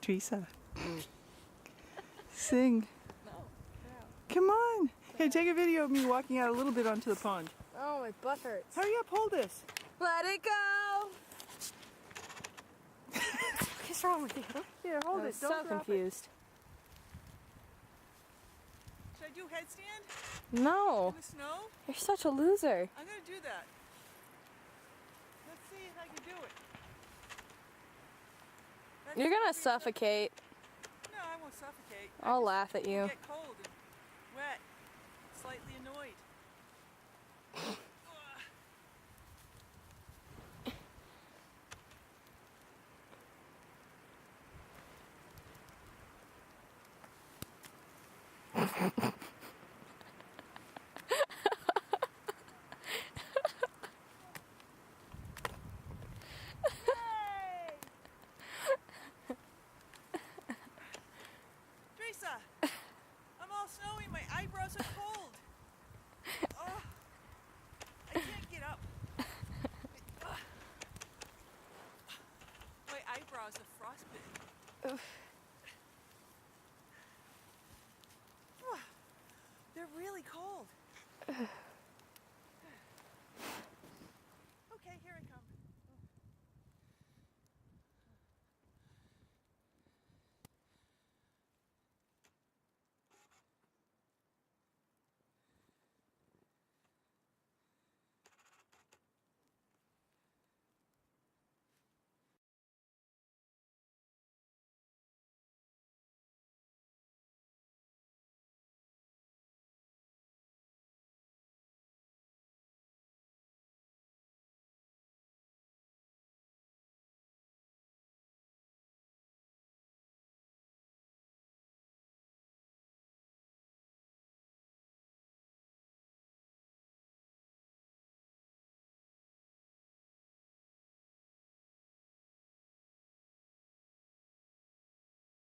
Teresa. Sing. No. Come on. Hey, take a video of me walking out a little bit onto the pond. Oh, my butt hurts. Hurry up, hold this. Let it go! What's wrong with you? Here, hold I it. was Don't so drop confused. It. Should I do headstand No. in the snow? You're such a loser. I'm going to do that. Let's see if I can do it. That's You're gonna be suffocate. No, I won't suffocate. I'll laugh at you. Get cold and wet. Slightly annoyed. Yay! Teresa, I'm all snowy. My eyebrows are cold. Oh, I can't get up. My eyebrows are frostbitten. Oof.